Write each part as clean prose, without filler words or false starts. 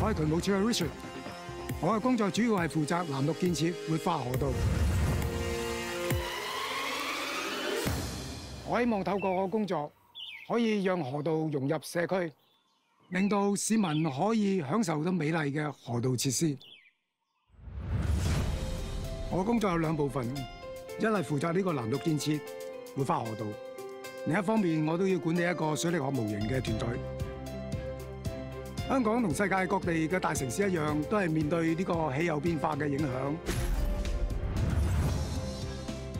我係渠務署嘅 Richard， 我嘅工作主要係負責藍綠建設活化河道。我希望透過我嘅工作，可以讓河道融入社區，令到市民可以享受到美麗嘅河道設施。我嘅工作有兩部分，一係負責呢個藍綠建設活化河道，另一方面我都要管理一個水力學模型嘅團隊。香港同世界各地嘅大城市一樣，都係面對呢個氣候變化嘅影響，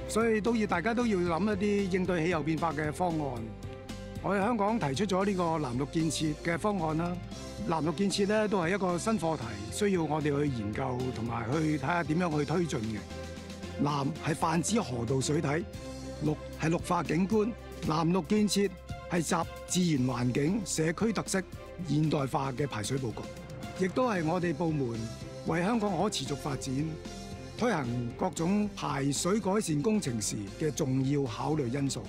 所以大家都要諗一啲應對氣候變化嘅方案。我哋香港提出咗呢個藍綠建設嘅方案啦。藍綠建設咧都係一個新課題，需要我哋去研究同埋去睇下點樣去推進嘅。藍係泛指河道水體，綠係綠化景觀。藍綠建設係集自然環境、社區特色現代化嘅排水佈局，亦都係我哋部門為香港可持續發展推行各種排水改善工程時嘅重要考慮因素。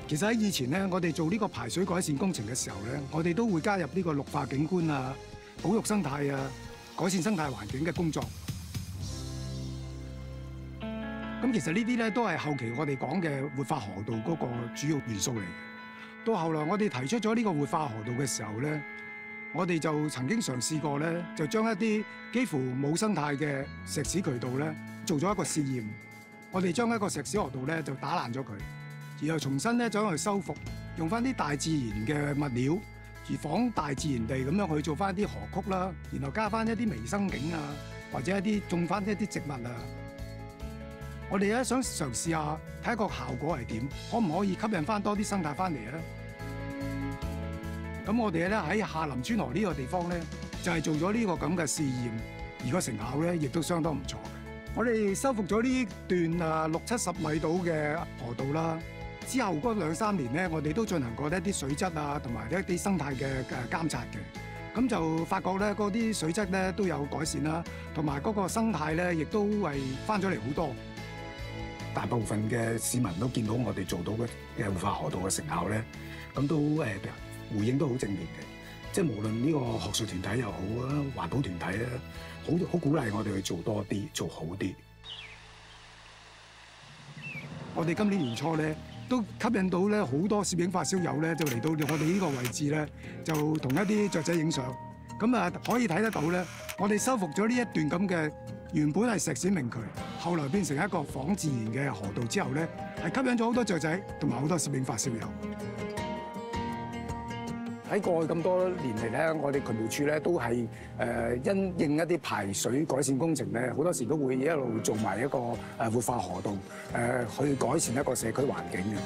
其實喺以前咧，我哋做呢個排水改善工程嘅時候咧，我哋都會加入呢個綠化景觀啊、保育生態啊、改善生態環境嘅工作。咁其實呢啲咧都係後期我哋講嘅活化河道嗰個主要元素嚟嘅。到後來我哋提出咗呢個活化河道嘅時候咧，我哋就曾經嘗試過咧，就將一啲幾乎冇生態嘅石屎渠道咧，做咗一個試驗。我哋將一個石屎河道咧就打爛咗佢，然後重新咧將佢修復，用翻啲大自然嘅物料，而仿大自然地咁樣去做翻啲河曲啦，然後加翻一啲微生景啊，或者種翻一啲植物啊。我哋咧想嘗試下睇個效果係點，可唔可以吸引翻多啲生態翻嚟咧？咁我哋咧喺下林村河呢個地方咧，就係做咗呢個咁嘅試驗，而個成效咧亦都相當唔錯嘅。我哋修復咗呢段60-70米度嘅河道啦，之後嗰2-3年咧，我哋都進行過一啲水質啊，同埋一啲生態嘅監察嘅。咁就發覺咧，嗰啲水質咧都有改善啦，同埋嗰個生態咧亦都係翻咗嚟好多。大部分嘅市民都見到我哋做到嘅活化河道嘅成效咧，咁都回應都好正面嘅。即係無論呢個學術團體又好啊，環保團體咧，好鼓勵我哋去做多啲，做好啲。我哋今年年初咧，都吸引到咧好多攝影發燒友咧，就嚟到我哋呢個位置咧，就同一啲雀仔影相。咁啊，可以睇得到咧，我哋修復咗呢一段咁嘅原本係石屎明渠，後來變成一個仿自然嘅河道之後咧，係吸引咗好多雀仔同埋好多攝影發燒友。喺過去咁多年嚟咧，我哋渠務署咧都係因應一啲排水改善工程咧，好多時都會一路做埋一個活化河道，去改善一個社區環境嘅。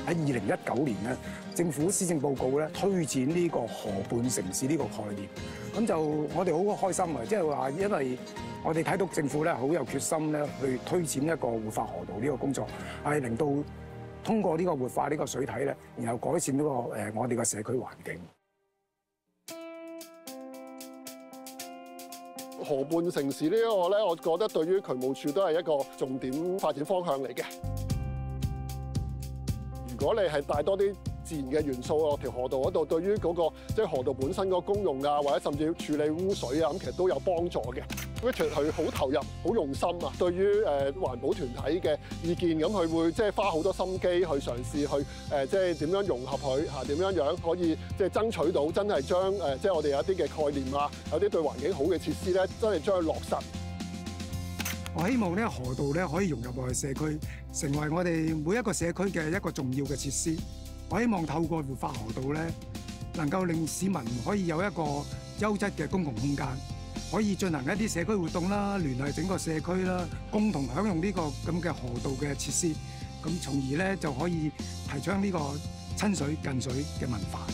喺2019年咧，政府施政報告咧推展呢個河畔城市呢個概念，咁就我哋好開心啊！即係話，因為我哋睇到政府咧好有決心咧去推展一個活化河道呢個工作，係令到通過呢個活化呢個水體咧，然後改善呢個我哋嘅社區環境。河畔城市呢個咧，我覺得對於渠務署都係一個重點發展方向嚟嘅。如果你係帶多啲自然嘅元素落條河道嗰度，對於嗰個即係河道本身個功用啊，或者甚至要處理污水啊，咁其實都有幫助嘅。Richard 佢好投入、好用心啊，對於環保團體嘅意見，咁佢會即係花好多心機去嘗試去即係點樣融合佢嚇，點樣可以即係爭取到真係將即係我哋有一啲嘅概念啊，有啲對環境好嘅設施咧，真係將佢落實。我希望呢河道咧可以融入我哋社區，成為我哋每一個社區嘅一個重要嘅設施。我希望透過活化河道咧，能夠令市民可以有一個優質嘅公共空間，可以進行一啲社區活動啦，聯繫整個社區啦，共同享用呢個咁嘅河道嘅設施，咁從而咧就可以提倡呢個親水近水嘅文化。